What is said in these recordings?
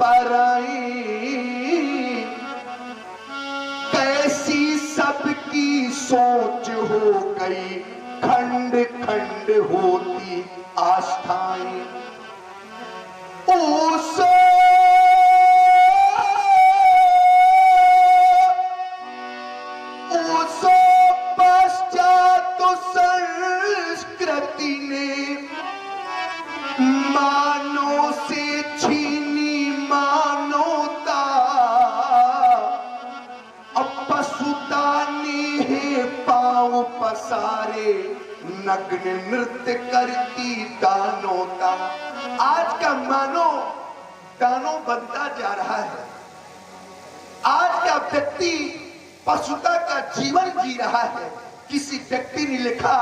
पराई, कैसी सबकी सोच हो गई, खंड खंड होती आस्थाएं। उस पश्चात संस्कृति ने मानव से छीनी मानवता, अब पशुता ने है पांव पसारे, नग्न नृत्य करती दानवता। आज का मानव दानव बनता जा रहा है। आज का व्यक्ति पशुता का जीवन जी रहा है। किसी व्यक्ति ने लिखा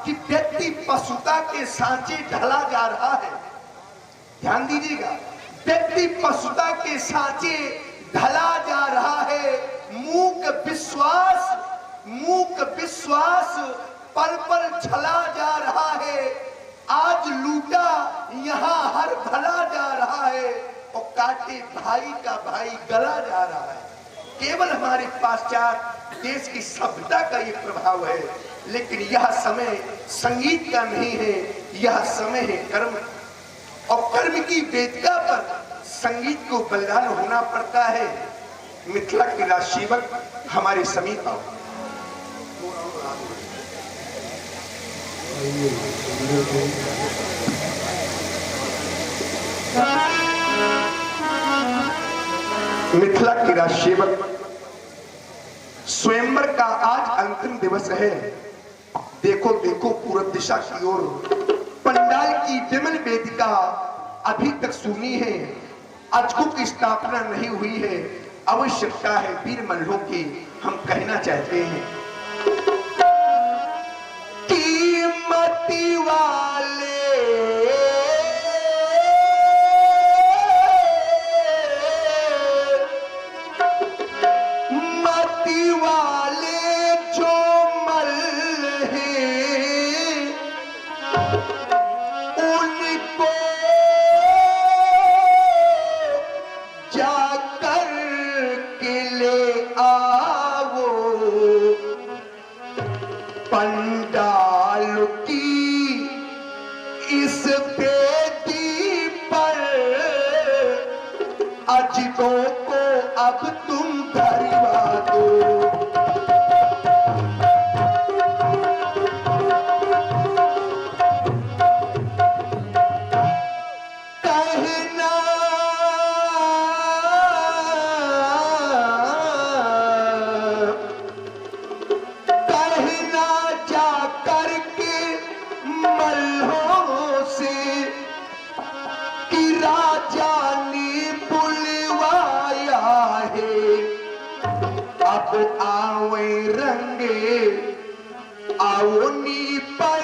कि व्यक्ति पशुता के सांचे ढला जा रहा है। ध्यान दीजिएगा, व्यक्ति पशुता के सांचे ढला जा रहा है। मूक विश्वास पल पल छला जा रहा है। आज लूटा यहाँ हर भला जा रहा है, और काटे भाई का भाई गला जा रहा है। केवल हमारे पाश्चात्य देश की सभ्यता का ये प्रभाव है, लेकिन यह समय संगीत का नहीं है, यह समय है कर्म। और कर्म की वेदिका पर संगीत को बलिदान होना पड़ता है। मिथिला के राजसेवक हमारे समीप आओ। मिथिला के राजसेवक, स्वयंवर का आज अंतिम दिवस है। देखो देखो पूर्व दिशा की ओर, पंडाल की विमल वेदिका अभी तक सुनी है, अजगु की स्थापना नहीं हुई है। आवश्यकता है वीर मल्लों की। हम कहना चाहते हैं कीमती वाले मती वाले जो मल हैं, उनको जाकर के ले आओ, पंडाल की इस बेदी पर अजगों को अब तुम धरवा दो। अब आवे रंगे आओ नी पर,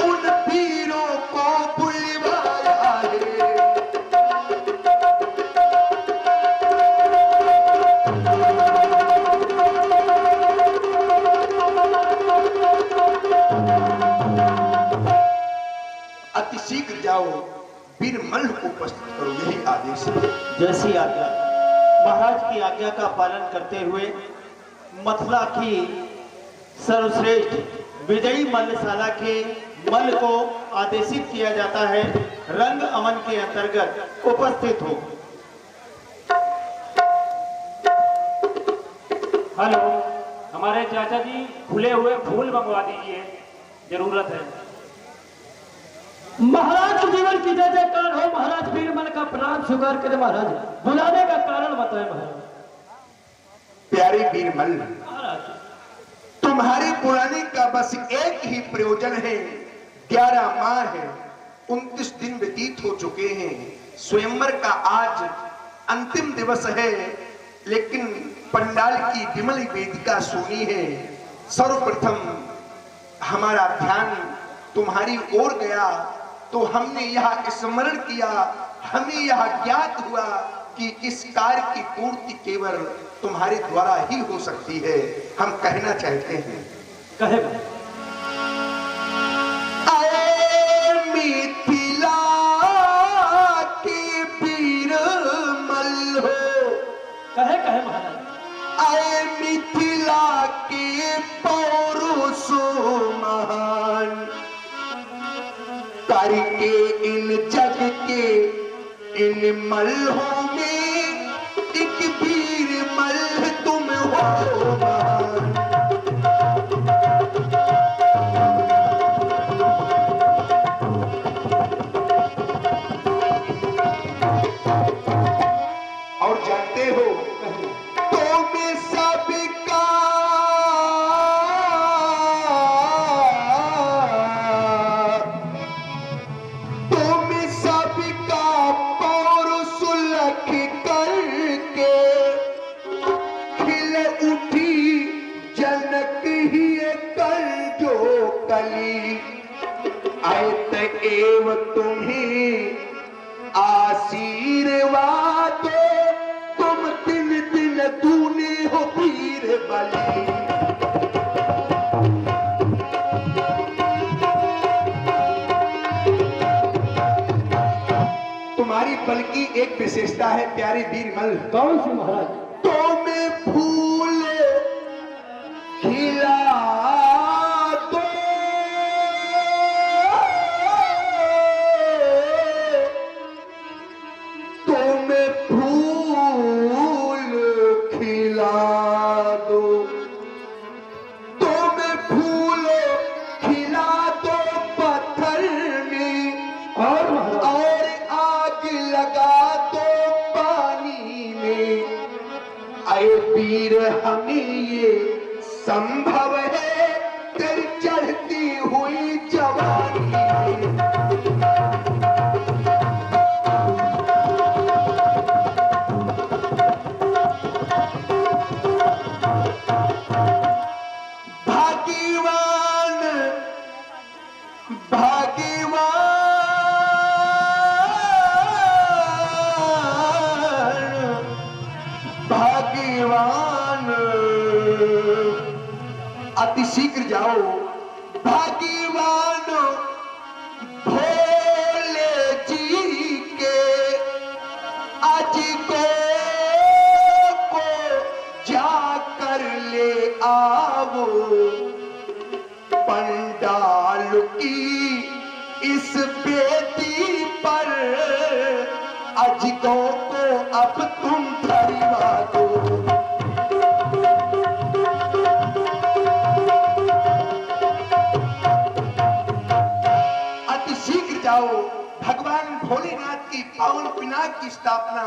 उन वीरों को बुलवाया है। अति शीघ्र जाओ, वीर मल्ल को उपस्थित करो, यही आदेश है। जैसी आज्ञा। महाराज की आज्ञा का पालन करते हुए मथुरा की सर्वश्रेष्ठ विजयी मल्लशाला के मल्ल को आदेशित किया जाता है रंग अमन के अंतर्गत उपस्थित हो। हेलो, हमारे चाचा जी खुले हुए फूल मंगवा दीजिए, जरूरत है। महाराज के जीवन की जय जयकार हो। महाराज वीरमल का प्रणाम स्वीकार करें। महाराज बुलाने का कारण बताएं। महाराज प्यारे वीरमल, महाराज तुम्हारे बुलाने का बस एक ही प्रयोजन है। 11 माह है, 29 दिन व्यतीत हो चुके हैं। स्वयंवर का आज अंतिम दिवस है, लेकिन पंडाल की विमल वेदिका सुनी है। सर्वप्रथम हमारा ध्यान तुम्हारी ओर गया, तो हमने यह स्मरण किया, हमें यह ज्ञात हुआ कि इस कार्य की पूर्ति केवल तुम्हारे द्वारा ही हो सकती है। हम कहना चाहते हैं, कहे मिथिला की इन मल्हों में एक वीर मल्ह तुम हो महान। और जानते हो तो मैं सबका सुलख करके खिल उठी जनक ही कर जो कली आयत एव तुम्हें आशीर्वाद तुम दिन दिन दूने हो वीर बली। तुम्हारी बल की एक विशेषता है प्यारे वीरमल। कौन सी महाराज? तो मैं फूल खिला दो तो मैं फूल खिला दो तो मैं फूल खिला दो पत्थर में और आग लगा दो पानी में। आए वीर हमें ये संभव है तेरी चढ़ती हुई जवानी में। भाग्यवान भाग्यवान भाग्यवान अति शीघ्र जाओ। भाग्यवान भोले जी के आज को जाकर ले आओ। पंडाल की इस बेटी पर अजगों को अब तुम धरवा दो। अति शीघ्र जाओ। भगवान भोलेनाथ की पावन पिनाक की स्थापना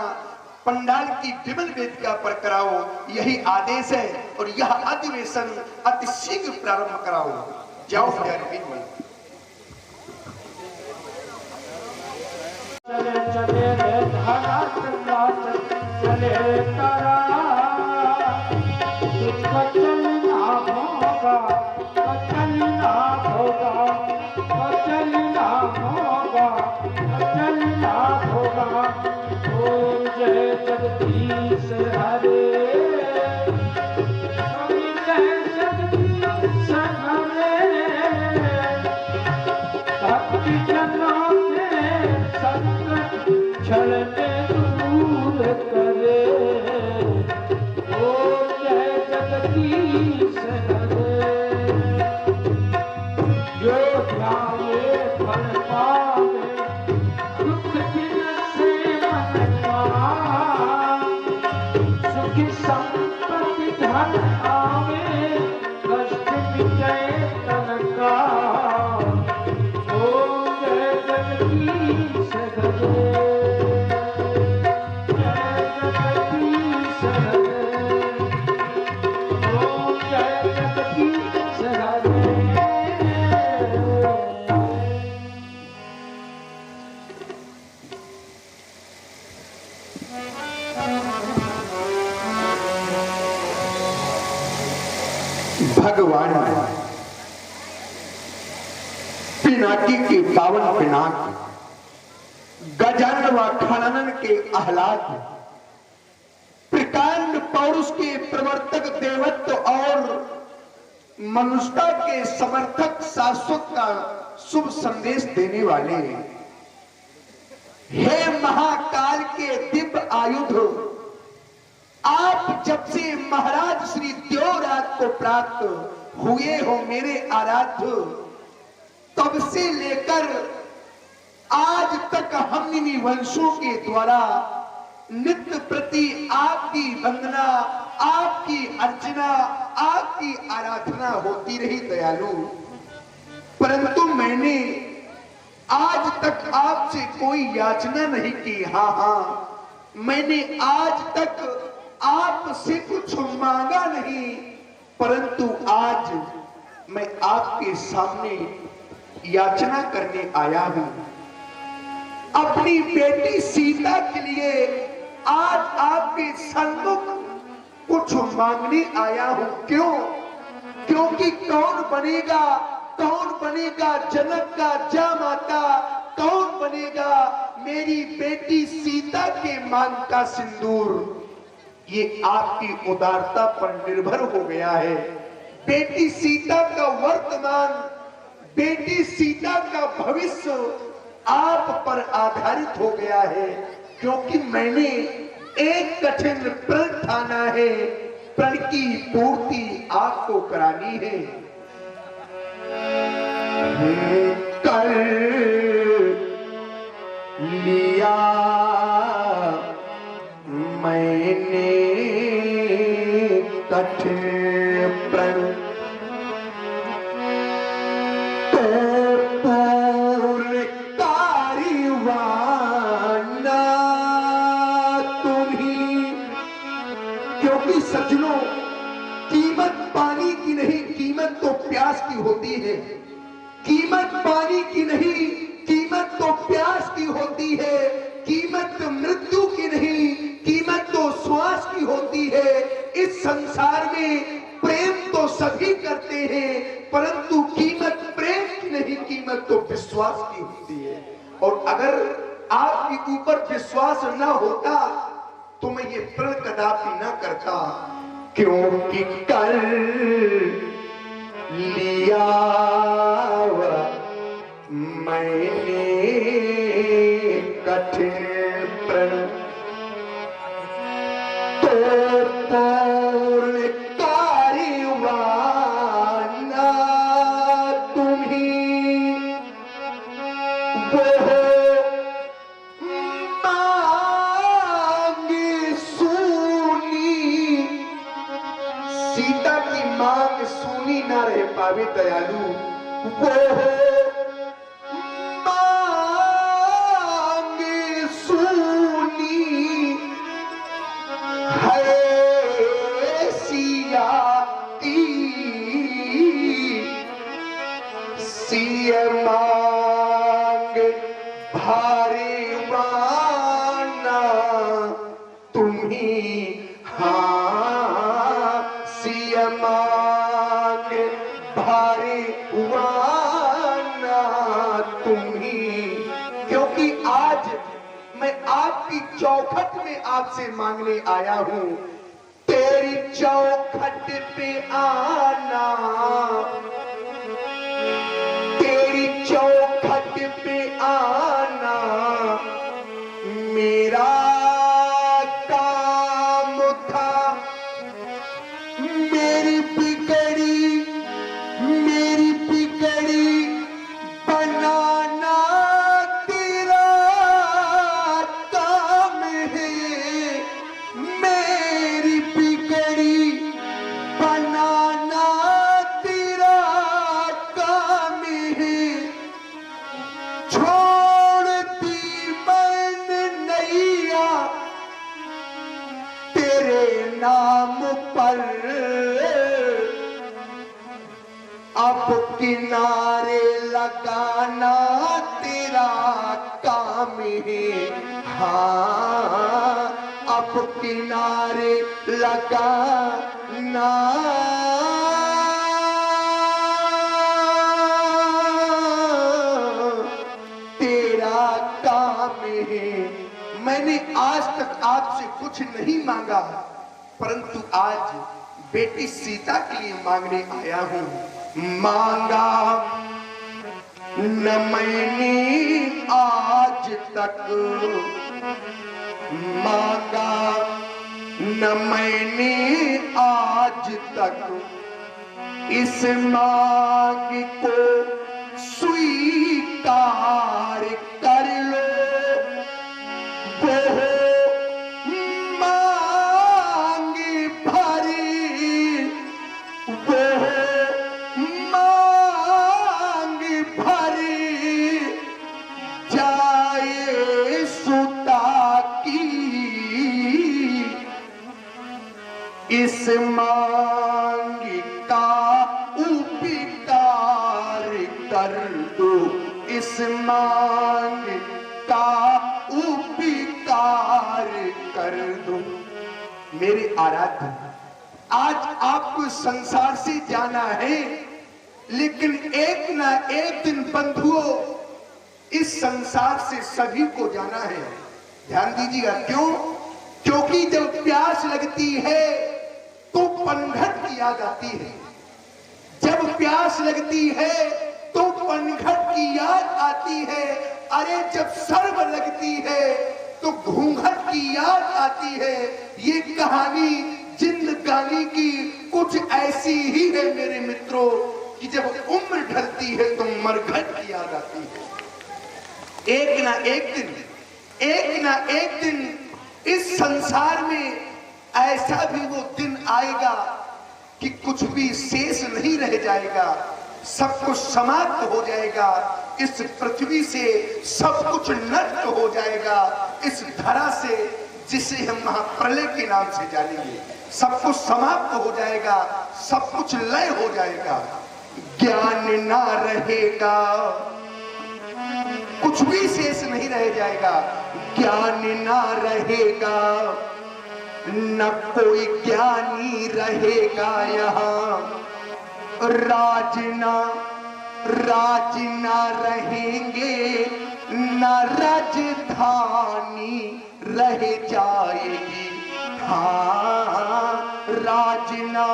पंडाल की विमल वेदिका पर कराओ, यही आदेश है। और यह अधिवेशन अति शीघ्र प्रारंभ कराओ। जाओ प्यारे वीरमल। चले चले रे धारा चले तारा तुझको चलना होगा चलना होगा चलना होगा चलना होगा। ओम जय जगदीश हरे ओम जय जगदीश हरे। भक्ति जनों के संकट छलने दूर करे। ओम जय जगदीश हरे। जो ध्याये फल पावे दुख दिन से मन पावे। सुखी संपत्ति धन आवे कष्ट विजय तन का। ओम जय जगदीश हरे जय जगदीश हरे। ओम जय जगदीश हरे। भगवान पिनाकी के पावन पिनाक गजानन व खनन के आह्लाद प्रकांड पौरुष के प्रवर्तक देवत्व और मनुष्यता के समर्थक शाश्वत का शुभ संदेश देने वाले हे महाकाल के दिव्य आयुध, आप जब से महाराज श्री देवराज को प्राप्त हुए हो मेरे आराध्य, तब से लेकर आज तक हमने वंशों के द्वारा नित्य प्रति आपकी वंदना, आपकी अर्चना, आपकी आराधना होती रही दयालु। परंतु मैंने आज तक आपसे कोई याचना नहीं की। हाँ, मैंने आज तक आपसे कुछ मांगा नहीं, परंतु आज मैं आपके सामने याचना करने आया हूं। अपनी बेटी सीता के लिए आज आपके सन्मुख कुछ मांगने आया हूं। क्यों? क्योंकि कौन बनेगा जनक का जामाता, कौन बनेगा मेरी बेटी सीता के मांग का सिंदूर, ये आपकी उदारता पर निर्भर हो गया है। बेटी सीता का वर्तमान, बेटी सीता का भविष्य आप पर आधारित हो गया है। क्योंकि मैंने एक कठिन प्रण ठाना है, प्रण की पूर्ति आपको करानी है। कर लिया मैंने कठिन प्रण, सज्जनों, कीमत पानी की नहीं, कीमत तो प्यास की होती है। कीमत पानी की नहीं, कीमत तो प्यास की होती है। कीमत मृत्यु की नहीं, कीमत तो श्वास की होती है। इस संसार में प्रेम तो सभी करते हैं, परंतु कीमत प्रेम की नहीं, कीमत तो विश्वास की होती है। और अगर आपके ऊपर विश्वास न होता तो मैं ये प्रण कदापि न करता। क्योंकि कर लिया मैंने कठिन प्रण, तो पूर्ण कार्यवाना तुम्ही वो मांग सुनी ना रह पावे दयालु। वो मांग सुनी है सियाती, सिया मांग भारी वाना तुम्ही। हाँ, सिया मांग भारी वाना तुम्ही। क्योंकि आज मैं आपकी चौखट में आपसे मांगने आया हूं। तेरी चौखट पे आना, तेरी चौखट पे आना मेरा काम था। मेरी बिगड़ी बनाना तेरा काम है। मेरी बिगड़ी बनाना तेरा काम है। छोड़ दी मैंने नैया तेरे नाम पर, अब किनारे लगाना तेरा काम है। हाँ, अब किनारे लगाना तेरा काम है। मैंने आज तक आपसे कुछ नहीं मांगा, परंतु आज बेटी सीता के लिए मांगने आया हूं। मांगा न मैंने आज तक, मांगा न मैंने आज तक, इस मांग को स्वीकार कर मांग का उपकार कर दो, इस मांग का उपकार कर दो। मेरे आराध्य, आज आपको संसार से जाना है, लेकिन एक ना एक दिन बंधुओं इस संसार से सभी को जाना है। ध्यान दीजिएगा, क्यों? क्योंकि जब प्यास लगती है तो पनघट की याद आती है। जब प्यास लगती है तो पनघट की याद आती है। अरे जब शर्म लगती है तो घूंघट की याद आती है। ये कहानी जिंदगानी की कुछ ऐसी ही है मेरे मित्रों, कि जब उम्र ढलती है तो मरघट की याद आती है। एक ना एक दिन इस संसार में ऐसा भी वो दिन आएगा कि कुछ भी शेष नहीं रह जाएगा, सब कुछ समाप्त हो जाएगा। इस पृथ्वी से सब कुछ नष्ट हो जाएगा। इस धरा से, जिसे हम महाप्रलय के नाम से जानेंगे, सब कुछ समाप्त हो जाएगा, सब कुछ लय हो जाएगा। ज्ञान ना रहेगा, कुछ भी शेष नहीं रह जाएगा। ज्ञान ना रहेगा, न कोई ज्ञानी रहेगा यहाँ। राज ना रहेंगे, न राजधानी रह जाएगी। हाँ, राज ना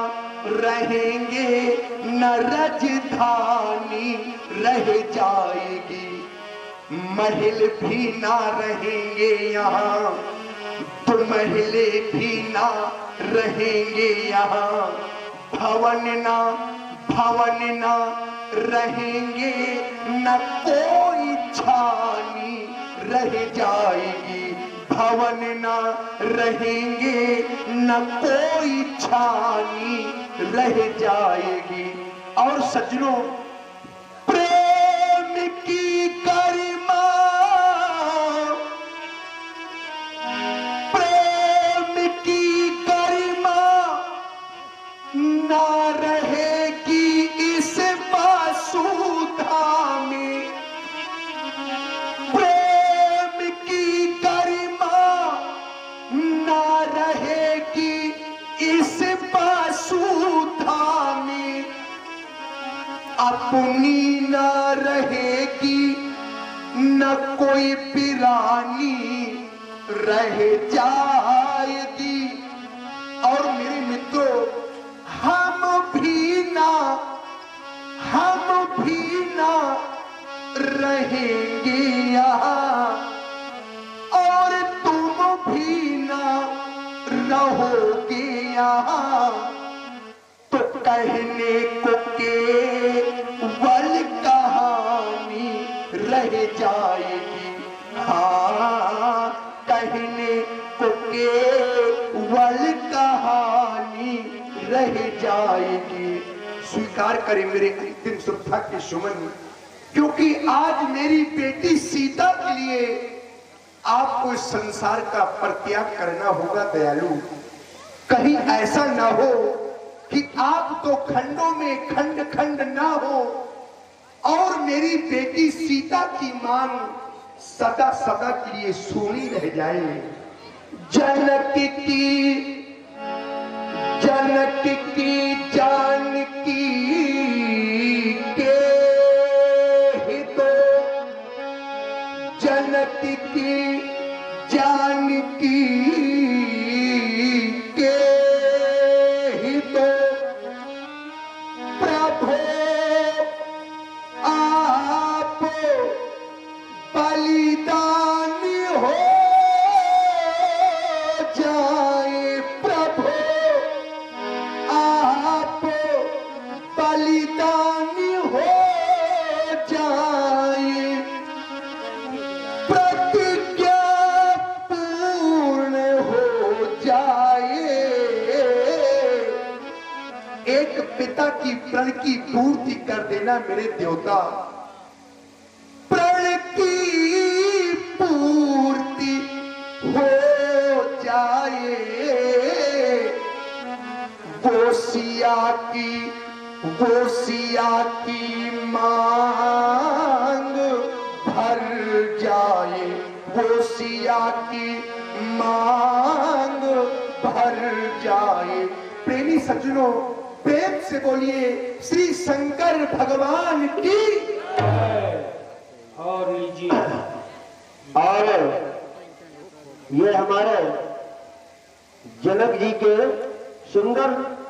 रहेंगे, न राजधानी रह जाएगी। महल भी ना रहेंगे यहाँ, तो महले भी ना रहेंगे यहाँ। भवन ना रहेंगे, न कोई छानी रह जाएगी। भवन ना रहेंगे, न कोई छानी रह जाएगी। और सज्जनों, प्रेम की गरिमा, प्रेम की गरिमा ना रहेगी इस वासुधा में। प्रेम की गरिमा ना रहेगी इस वासुधा में। अपनी ना रहेगी, न कोई पिरानी रह जाएगी। और मेरे मित्रों, हम भी ना रहेंगे यहाँ, और तुम भी ना रहोगे यहाँ। तो कहने को केवल कहानी रह जाएगी। हाँ, कहने को केवल कहानी रह जाएगी। स्वीकार करें मेरे अंतिम श्रद्धा के सुमन, क्योंकि आज मेरी बेटी सीता के लिए आपको इस संसार का परित्याग करना होगा। दयालु, कहीं ऐसा ना हो कि आप तो खंडों में खंड खंड ना हो और मेरी बेटी सीता की मांग सदा सदा के लिए सूनी रह जाए। जनक की जानकी के हितो, जनक की जानकी के हितो। प्रभु आप बलिदान हो जाए। प्रभु आप बलिदान हो जाए। प्रतिज्ञा पूर्ण हो जाए। एक पिता की प्रण की पूर्ति कर देना मेरे देवता। प्रण की पूर्ति हो जाए। सिया की वो सिया की मांग भर जाए, वो सिया की मांग भर जाए। प्रेमी सज्जनों, प्रेम से बोलिए श्री शंकर भगवान की। और लीजिए। और ये हमारे जनक जी के सुंदर